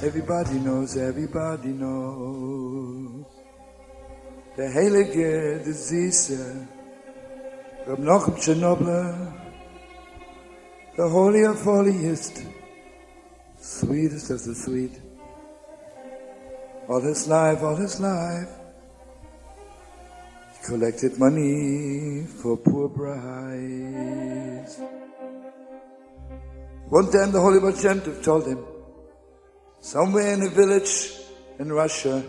Everybody knows, the heilige disease, Rabbi Nochum Chenobler, the holy of holiest, sweetest of the sweet. All his life, he collected money for poor brides. One time the Holy Baal Shem Tov told him, somewhere in a village in Russia,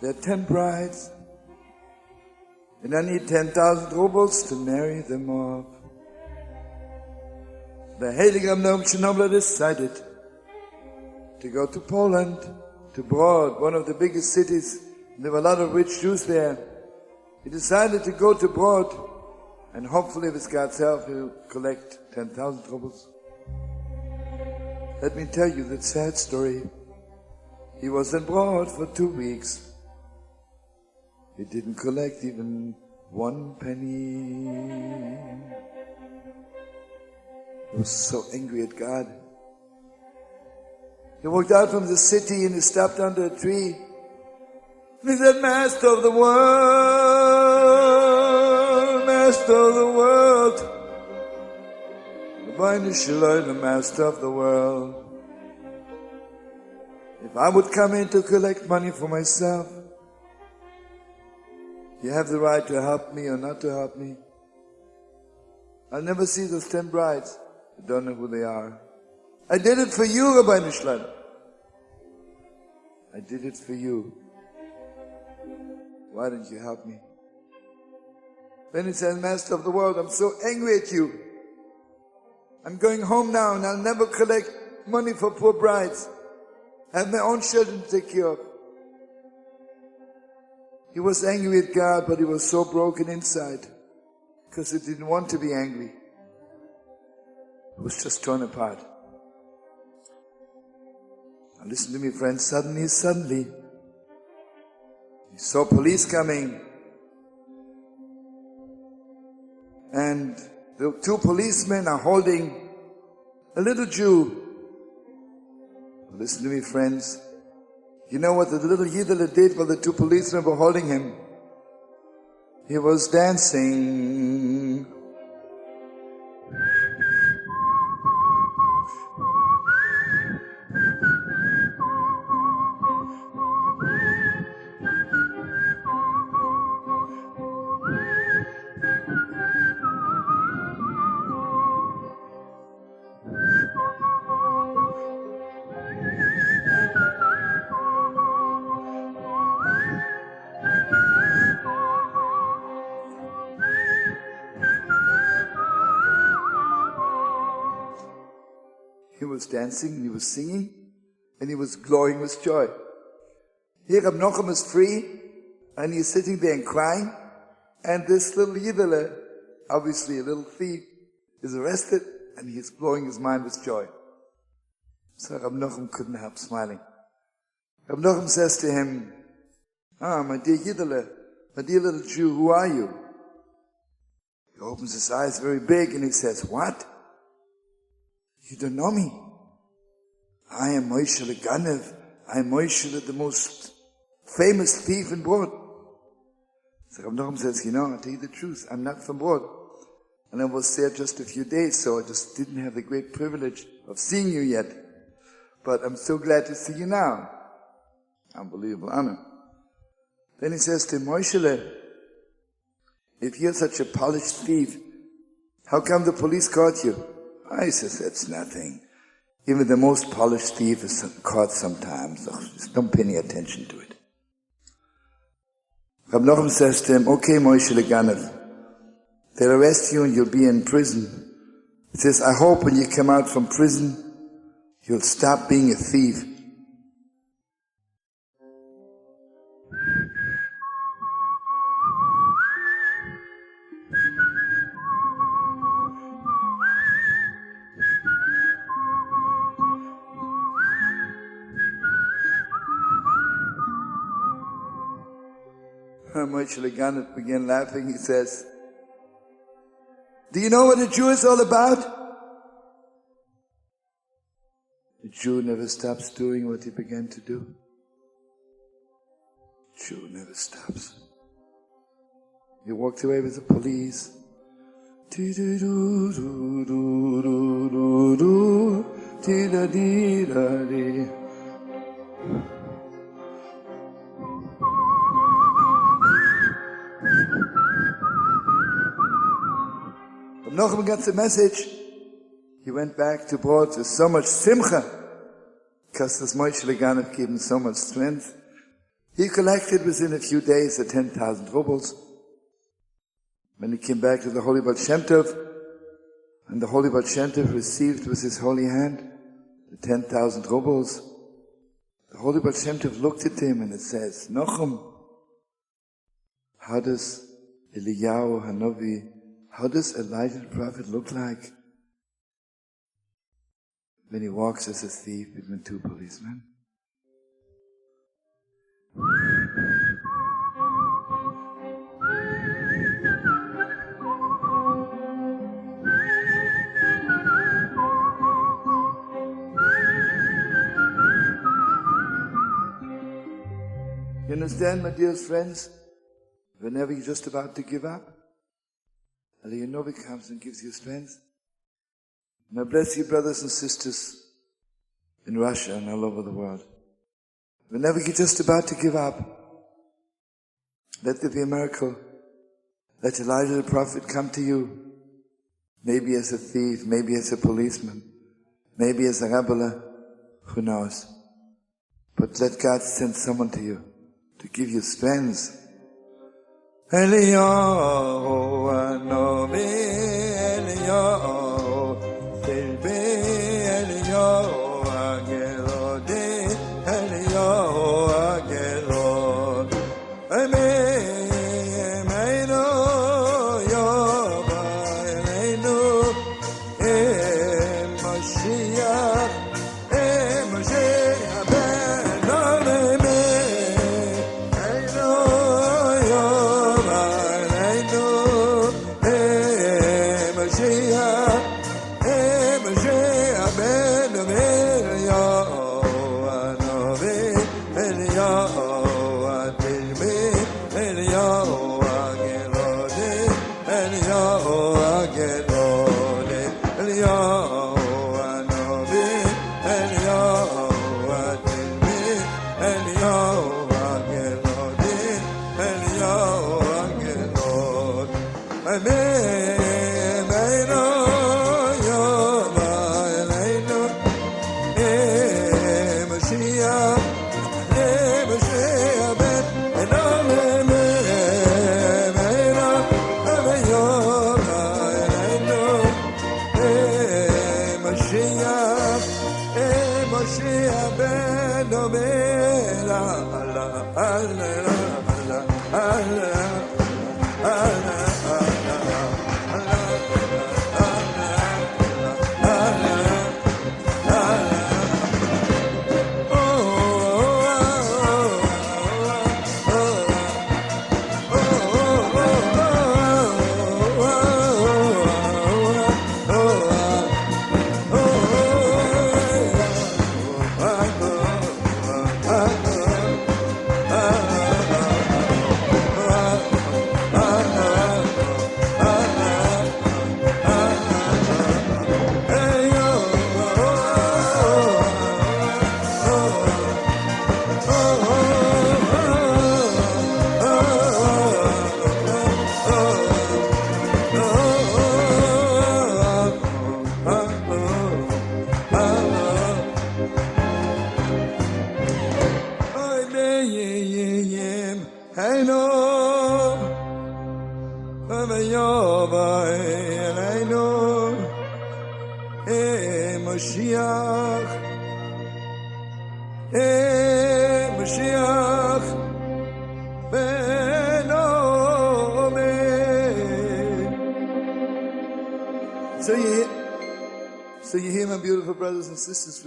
there are 10 brides, and I need 10,000 rubles to marry them off. The Heilige Nochum Chenobler decided to go to Poland, to Brod, one of the biggest cities. There were a lot of rich Jews there. He decided to go to Brod, and hopefully with God's help he'll collect 10,000 rubles. Let me tell you the sad story. He was in Brod for 2 weeks. He didn't collect even 1 penny. He was so angry at God. He walked out from the city and he stopped under a tree. And he said, Master of the world, Master of the world, the Master of the world. If I would come in to collect money for myself, you have the right to help me or not to help me. I'll never see those 10 brides. I don't know who they are. I did it for you, Rabbi Nishlan. I did it for you. Why didn't you help me? Then he says, Master of the world, I'm so angry at you. I'm going home now and I'll never collect money for poor brides. I have my own children to take care of. He was angry at God, but he was so broken inside because he didn't want to be angry. He was just torn apart. Now listen to me, friends. Suddenly, he saw police coming. And the 2 policemen are holding a little Jew. Listen to me, friends. You know what the little Yidele did while the 2 policemen were holding him? He was dancing. He was dancing, he was singing, and he was glowing with joy. Here Rabbi Nochum is free, and he's sitting there and crying, and this little Yidele, obviously a little thief, is arrested, and he's blowing his mind with joy. So Rabbi Nochum couldn't help smiling. Rabbi Nochum says to him, my dear Yidele, my dear little Jew, who are you? He opens his eyes very big, and he says, what? You don't know me. I am Moshe Ganev. I am Moshe, the most famous thief in Brod. So Rabbi Nochum says, I'll tell you the truth. I'm not from Brod. And I was there just a few days, so I just didn't have the great privilege of seeing you yet. But I'm so glad to see you now. Unbelievable honor. Then he says to him, Moshe, if you're such a polished thief, how come the police caught you? I says, that's nothing. Even the most polished thief is caught sometimes. Just don't pay any attention to it. Rabbi Nochum says to him, okay, Moshe Ganev, they'll arrest you and you'll be in prison. He says, I hope when you come out from prison, you'll stop being a thief. Moshe Ganev began laughing. He says, do you know what a Jew is all about? A Jew never stops doing what he began to do. Jew never stops. He walked away with the police. When Nochum got the message, he went back to Brot with so much simcha, because this Moshe Legan had given so much strength. He collected within a few days the 10,000 rubles. When he came back to the Holy Baal Shem Tov, and the Holy Baal Shem Tov received with his holy hand the 10,000 rubles, the Holy Baal Shem Tov looked at him and it says, Nochum, how does Eliyahu Hanavi, how does Elijah the prophet look like when he walks as a thief between two policemen? You understand, my dearest friends? Whenever you're just about to give up, Eliyahu comes and gives you strength. And I bless you, brothers and sisters in Russia and all over the world. Whenever you're just about to give up, let there be a miracle. Let Elijah the prophet come to you. Maybe as a thief, maybe as a policeman, maybe as a rebel, who knows. But let God send someone to you to give you strength. Eliyahu Hanavi, Eliyahu Tilbi, Eliyahu Agelodi, Eliyahu Agelod. Amen, Eino, Yoba, Eino, Mashiach, Mashiach, Ben Olemeh. So you hear, my beautiful brothers and sisters,